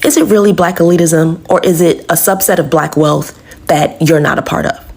Is it really Black elitism, or is it a subset of Black wealth that you're not a part of?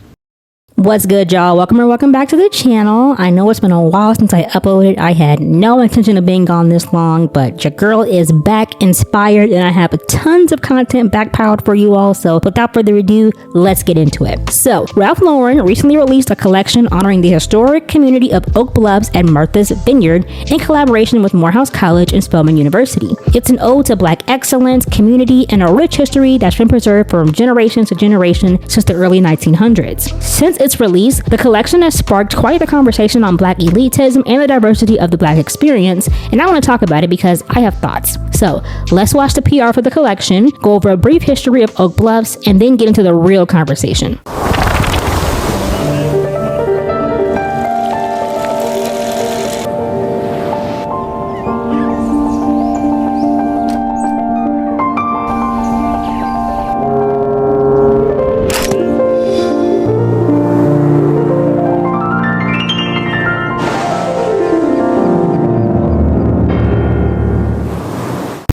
What's good, y'all? Welcome or welcome back to the channel. I know it's been a while since I uploaded. I had no intention of being gone this long, but your girl is back inspired and I have tons of content backpiled for you all. So without further ado, let's get into it. So Ralph Lauren recently released a collection honoring the historic community of Oak Bluffs and Martha's Vineyard in collaboration with Morehouse College and Spelman University. It's an ode to Black excellence, community, and a rich history that's been preserved from generation to generation since the early 1900s. Since its release, the collection has sparked quite the conversation on Black elitism and the diversity of the Black experience, and I want to talk about it because I have thoughts. So let's watch the PR for the collection, go over a brief history of Oak Bluffs, and then get into the real conversation.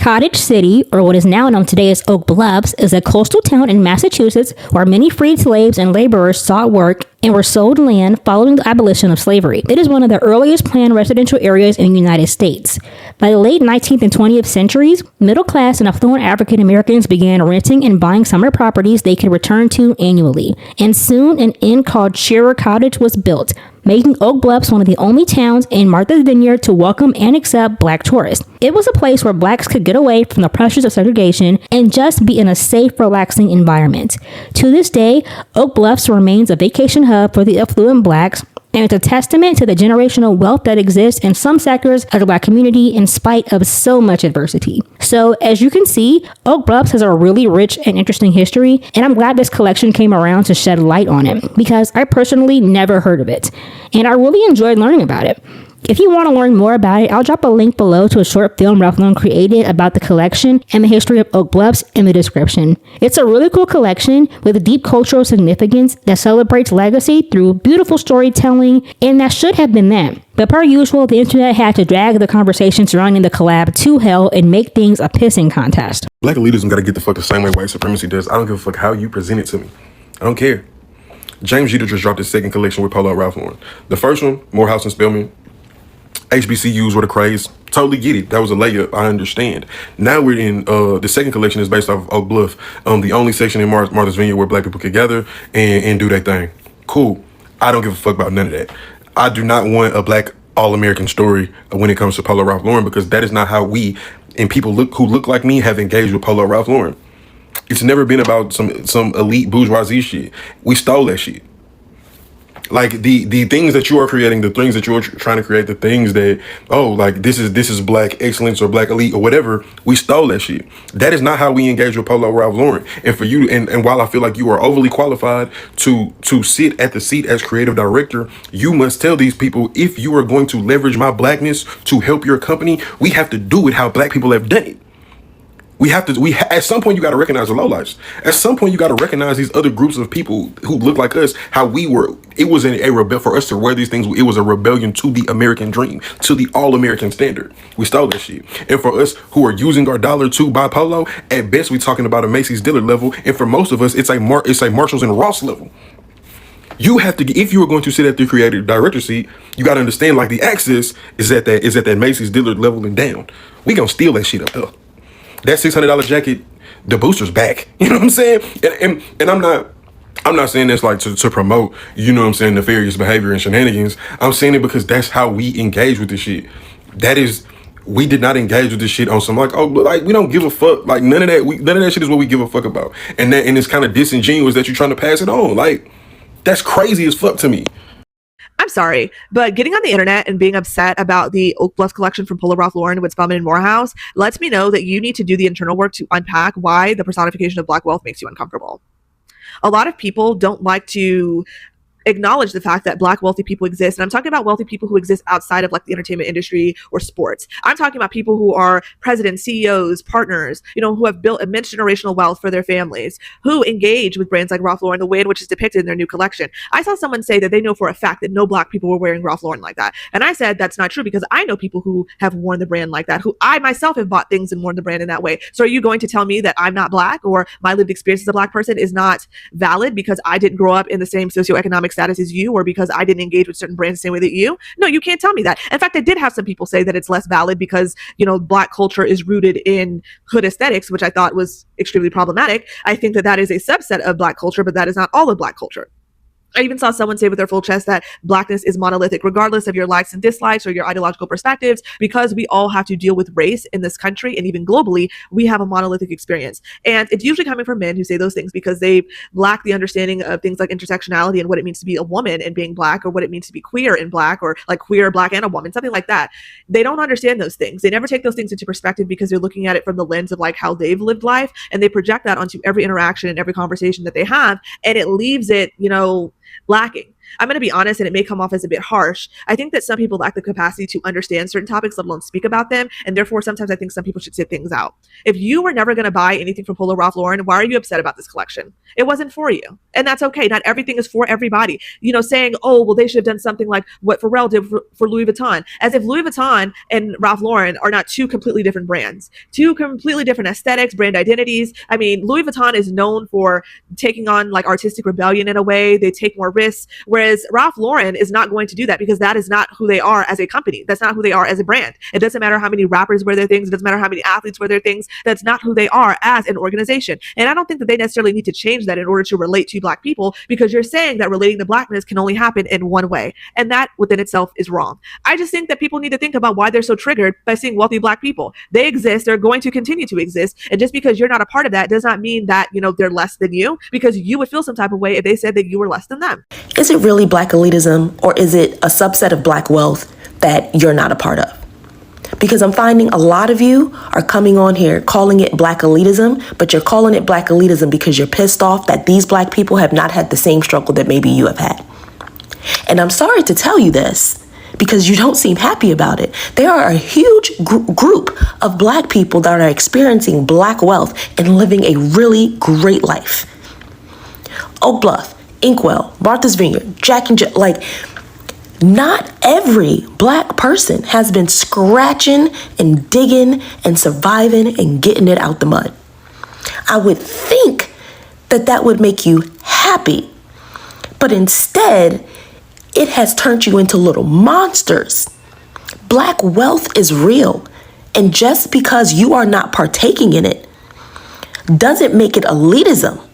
Cottage City, or what is now known today as Oak Bluffs, is a coastal town in Massachusetts where many freed slaves and laborers sought work and were sold land following the abolition of slavery. It is one of the earliest planned residential areas in the United States. By the late 19th and 20th centuries, middle-class and affluent African Americans began renting and buying summer properties they could return to annually. And soon, an inn called Shearer Cottage was built, making Oak Bluffs one of the only towns in Martha's Vineyard to welcome and accept Black tourists. It was a place where Blacks could get away from the pressures of segregation and just be in a safe, relaxing environment. To this day, Oak Bluffs remains a vacation hub for the affluent Blacks, and it's a testament to the generational wealth that exists in some sectors of the Black community in spite of so much adversity. So as you can see, Oak Bluffs has a really rich and interesting history, and I'm glad this collection came around to shed light on it because I personally never heard of it, and I really enjoyed learning about it. If you want to learn more about it, I'll drop a link below to a short film Ralph Lauren created about the collection and the history of Oak Bluffs in the description. It's a really cool collection with deep cultural significance that celebrates legacy through beautiful storytelling, and that should have been that. But per usual, the internet had to drag the conversation surrounding the collab to hell and make things a pissing contest. Black elitism gotta get the fuck the same way white supremacy does. I don't give a fuck how you present it to me. I don't care. James Jeter just dropped his second collection with Polo Ralph Lauren. The first one, Morehouse and Spelman, HBCUs were the craze. Totally get it. That was a layup. I understand. Now we're in the second collection is based off of Oak Bluff. The only section in Martha's Vineyard where Black people could gather and do their thing. Cool. I don't give a fuck about none of that. I do not want a Black all-American story when it comes to Polo Ralph Lauren because that is not how we and people who look like me have engaged with Polo Ralph Lauren. It's never been about some elite bourgeoisie shit. We stole that shit. Like the things that you are creating, the things that you're trying to create, the things that, oh, like this is Black excellence or Black elite or whatever, we stole that shit. That is not how we engage with Polo Ralph Lauren. And for you, and while I feel like you are overly qualified to sit at the seat as creative director, you must tell these people, if you are going to leverage my Blackness to help your company, we have to do it how Black people have done it. At some point you got to recognize the lowlifes. At some point you got to recognize these other groups of people who look like us, how we were. It was a rebel for us to wear these things. It was a rebellion to the American dream, to the all-American standard. We stole that shit. And for us who are using our dollar to buy polo, at best we talking about a Macy's Dillard level. And for most of us, it's a Marshalls and Ross level. You have to, if you are going to sit at the creative director seat, you got to understand like the access is at that Macy's Dillard level and down. We gonna steal that shit up there. That $600 jacket, the booster's back. You know what I'm saying? And I'm not saying this like to promote, you know what I'm saying, nefarious behavior and shenanigans. I'm saying it because that's how we engage with this shit. That is, we did not engage with this shit on some like, oh, like we don't give a fuck. Like none of that shit is what we give a fuck about. And it's kind of disingenuous that you're trying to pass it on. Like that's crazy as fuck to me. I'm sorry, but getting on the internet and being upset about the Oak Bluffs collection from Polo Ralph Lauren with Spelman and Morehouse lets me know that you need to do the internal work to unpack why the personification of Black wealth makes you uncomfortable. A lot of people don't like to acknowledge the fact that Black wealthy people exist. And I'm talking about wealthy people who exist outside of like the entertainment industry or sports. I'm talking about people who are presidents, CEOs, partners, who have built immense generational wealth for their families, who engage with brands like Ralph Lauren the way in which is depicted in their new collection. I saw someone say that they know for a fact that no Black people were wearing Ralph Lauren like that. And I said that's not true because I know people who have worn the brand like that, who I myself have bought things and worn the brand in that way. So are you going to tell me that I'm not Black or my lived experience as a Black person is not valid because I didn't grow up in the same socioeconomic status as you, or because I didn't engage with certain brands the same way that you? No, you can't tell me that. In fact, I did have some people say that it's less valid because, Black culture is rooted in hood aesthetics, which I thought was extremely problematic. I think that that is a subset of Black culture, but that is not all of Black culture. I even saw someone say with their full chest that Blackness is monolithic, regardless of your likes and dislikes or your ideological perspectives, because we all have to deal with race in this country and even globally, we have a monolithic experience. And it's usually coming from men who say those things because they lack the understanding of things like intersectionality and what it means to be a woman and being Black, or what it means to be queer and Black, or like queer, Black, and a woman, something like that. They don't understand those things. They never take those things into perspective because they're looking at it from the lens of like how they've lived life, and they project that onto every interaction and every conversation that they have, and it leaves it, lacking. I'm going to be honest, and it may come off as a bit harsh. I think that some people lack the capacity to understand certain topics, let alone speak about them. And therefore, sometimes I think some people should sit things out. If you were never going to buy anything from Polo Ralph Lauren, why are you upset about this collection? It wasn't for you. And that's okay. Not everything is for everybody. Saying, oh, well, they should have done something like what Pharrell did for Louis Vuitton. As if Louis Vuitton and Ralph Lauren are not two completely different brands, two completely different aesthetics, brand identities. I mean, Louis Vuitton is known for taking on like artistic rebellion in a way. They take more risks. Whereas Ralph Lauren is not going to do that because that is not who they are as a company. That's not who they are as a brand. It doesn't matter how many rappers wear their things. It doesn't matter how many athletes wear their things. That's not who they are as an organization. And I don't think that they necessarily need to change that in order to relate to Black people, because you're saying that relating to Blackness can only happen in one way. And that within itself is wrong. I just think that people need to think about why they're so triggered by seeing wealthy Black people. They exist. They're going to continue to exist. And just because you're not a part of that does not mean that, they're less than you, because you would feel some type of way if they said that you were less than them. Is it really Black elitism, or is it a subset of Black wealth that you're not a part of? Because I'm finding a lot of you are coming on here calling it Black elitism, but you're calling it Black elitism because you're pissed off that these Black people have not had the same struggle that maybe you have had. And I'm sorry to tell you this, because you don't seem happy about it. There are a huge group of Black people that are experiencing Black wealth and living a really great life. Oak Bluff, Inkwell, Martha's Vineyard, Jack and Jill, not every Black person has been scratching and digging and surviving and getting it out the mud. I would think that that would make you happy, but instead, it has turned you into little monsters. Black wealth is real, and just because you are not partaking in it doesn't make it elitism.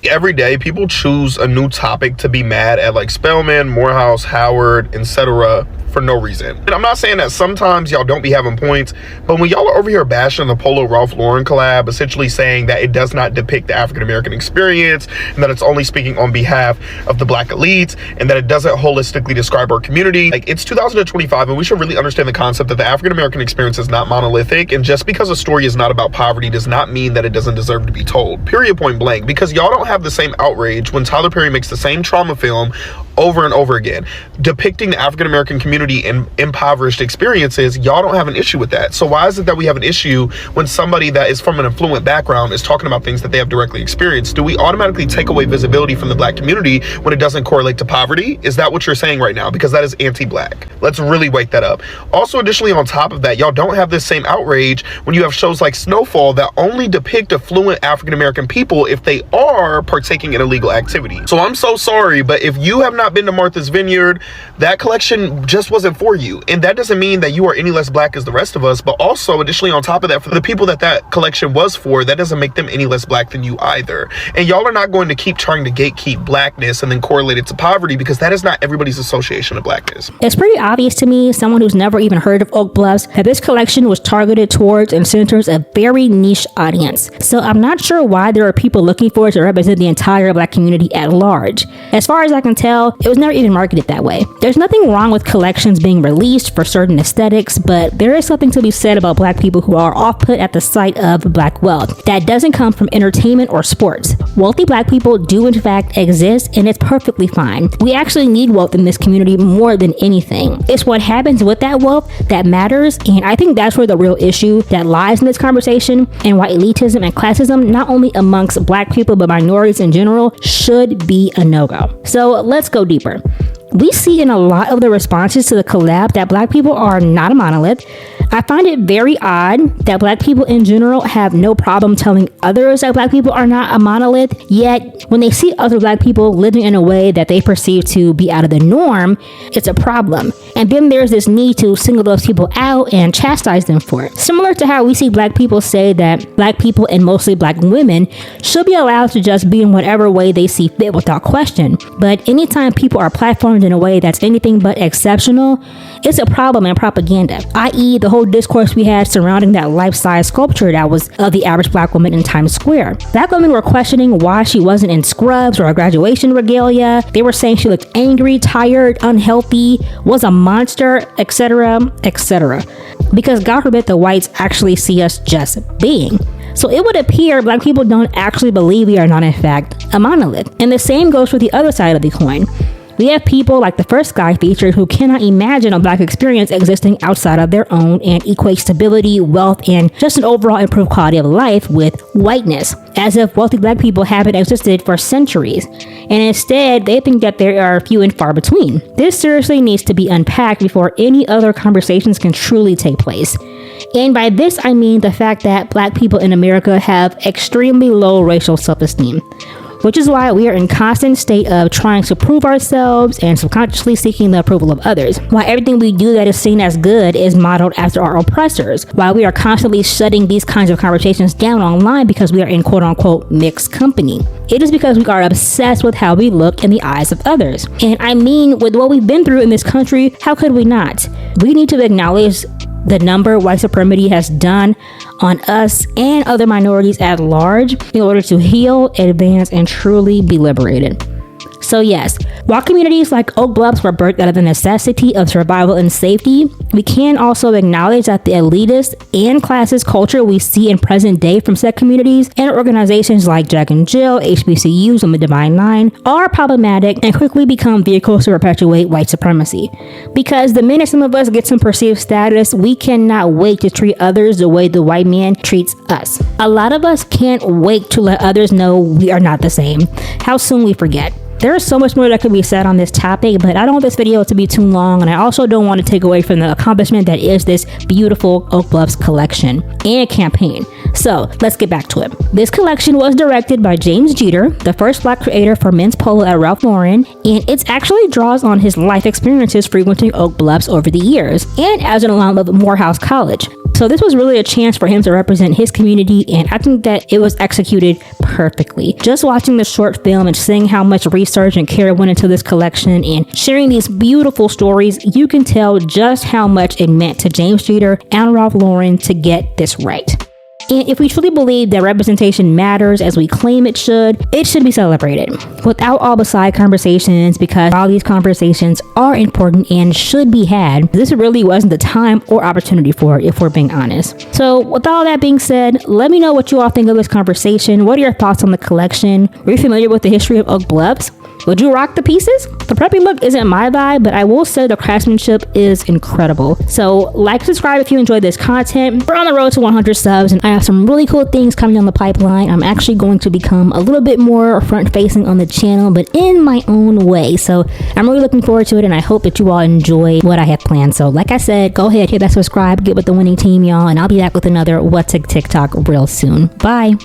Every day people choose a new topic to be mad at, like Spelman, Morehouse, Howard, etc., for no reason. And I'm not saying that sometimes y'all don't be having points, but when y'all are over here bashing the Polo Ralph Lauren collab, essentially saying that it does not depict the African American experience, and that it's only speaking on behalf of the Black elites, and that it doesn't holistically describe our community, it's 2025, and we should really understand the concept that the African American experience is not monolithic, and just because a story is not about poverty does not mean that it doesn't deserve to be told. Period, point blank. Because y'all don't have the same outrage when Tyler Perry makes the same trauma film over and over again, depicting the African American community in impoverished experiences. Y'all don't have an issue with that. So why is it that we have an issue when somebody that is from an affluent background is talking about things that they have directly experienced? Do we automatically take away visibility from the Black community when it doesn't correlate to poverty? Is that what you're saying right now? Because that is anti-Black. Let's really wake that up. Also, additionally, on top of that, y'all don't have this same outrage when you have shows like Snowfall that only depict affluent African American people if they are partaking in illegal activity. So I'm so sorry, but if you have not been to Martha's Vineyard, that collection just wasn't for you. And that doesn't mean that you are any less Black as the rest of us, but also additionally on top of that, for the people that that collection was for, that doesn't make them any less Black than you either. And y'all are not going to keep trying to gatekeep Blackness and then correlate it to poverty, because that is not everybody's association of Blackness. It's pretty obvious to me, someone who's never even heard of Oak Bluffs, that this collection was targeted towards and centers a very niche audience. So I'm not sure why there are people looking for it to represent the entire Black community at large. As far as I can tell, it was never even marketed that way. There's nothing wrong with collections collections being released for certain aesthetics, but there is something to be said about black people who are off-put at the sight of black wealth. That doesn't come from entertainment or sports. Wealthy black people do in fact exist, and it's perfectly fine. We actually need wealth in this community more than anything. It's what happens with that wealth that matters, and I think that's where the real issue that lies in this conversation, and why elitism and classism, not only amongst black people but minorities in general, should be a no-go. So let's go deeper. We see in a lot of the responses to the collab that black people are not a monolith. I find it very odd that black people in general have no problem telling others that black people are not a monolith, yet when they see other black people living in a way that they perceive to be out of the norm, it's a problem. And then there's this need to single those people out and chastise them for it. Similar to how we see black people say that black people, and mostly black women, should be allowed to just be in whatever way they see fit without question. But anytime people are platformed in a way that's anything but exceptional, it's a problem and propaganda, i.e. the whole discourse we had surrounding that life-size sculpture that was of the average black woman in Times Square. Black women were questioning why she wasn't in scrubs or a graduation regalia. They were saying she looked angry, tired, unhealthy, was a monster, etc., etc. Because God forbid the whites actually see us just being. So it would appear black people don't actually believe we are not in fact a monolith. And the same goes for the other side of the coin. We have people like the first guy featured who cannot imagine a black experience existing outside of their own and equate stability, wealth, and just an overall improved quality of life with whiteness, as if wealthy black people haven't existed for centuries. And instead, they think that there are few and far between. This seriously needs to be unpacked before any other conversations can truly take place. And by this, I mean the fact that black people in America have extremely low racial self-esteem, which is why we are in constant state of trying to prove ourselves and subconsciously seeking the approval of others. Why everything we do that is seen as good is modeled after our oppressors. Why we are constantly shutting these kinds of conversations down online because we are in quote-unquote mixed company. It is because we are obsessed with how we look in the eyes of others. And I mean, with what we've been through in this country, how could we not? We need to acknowledge the number white supremacy has done on us and other minorities at large in order to heal, advance, and truly be liberated. So yes, while communities like Oak Bluffs were birthed out of the necessity of survival and safety, we can also acknowledge that the elitist and classist culture we see in present day from said communities and organizations like Jack and Jill, HBCUs, and the Divine Nine are problematic and quickly become vehicles to perpetuate white supremacy. Because the minute some of us get some perceived status, we cannot wait to treat others the way the white man treats us. A lot of us can't wait to let others know we are not the same. How soon we forget. There is so much more that could be said on this topic, but I don't want this video to be too long, and I also don't want to take away from the accomplishment that is this beautiful Oak Bluffs collection and campaign. So let's get back to it. This collection was directed by James Jeter, the first black creator for men's polo at Ralph Lauren, and it actually draws on his life experiences frequenting Oak Bluffs over the years, and as an alum of Morehouse College. So this was really a chance for him to represent his community, and I think that it was executed perfectly. Just watching the short film and seeing how much research and care went into this collection and sharing these beautiful stories, you can tell just how much it meant to James Jeter and Ralph Lauren to get this right. And if we truly believe that representation matters as we claim it should be celebrated. Without all the side conversations, because all these conversations are important and should be had, this really wasn't the time or opportunity for it, if we're being honest. So with all that being said, let me know what you all think of this conversation. What are your thoughts on the collection? Are you familiar with the history of Oak Bluffs? Would you rock the pieces? The preppy look isn't my vibe, but I will say the craftsmanship is incredible. So like, subscribe if you enjoyed this content. We're on the road to 100 subs, and I have some really cool things coming down the pipeline. I'm actually going to become a little bit more front facing on the channel, but in my own way. So I'm really looking forward to it, and I hope that you all enjoy what I have planned. So like I said, go ahead, hit that subscribe, get with the winning team, y'all, and I'll be back with another What's a TikTok real soon. Bye.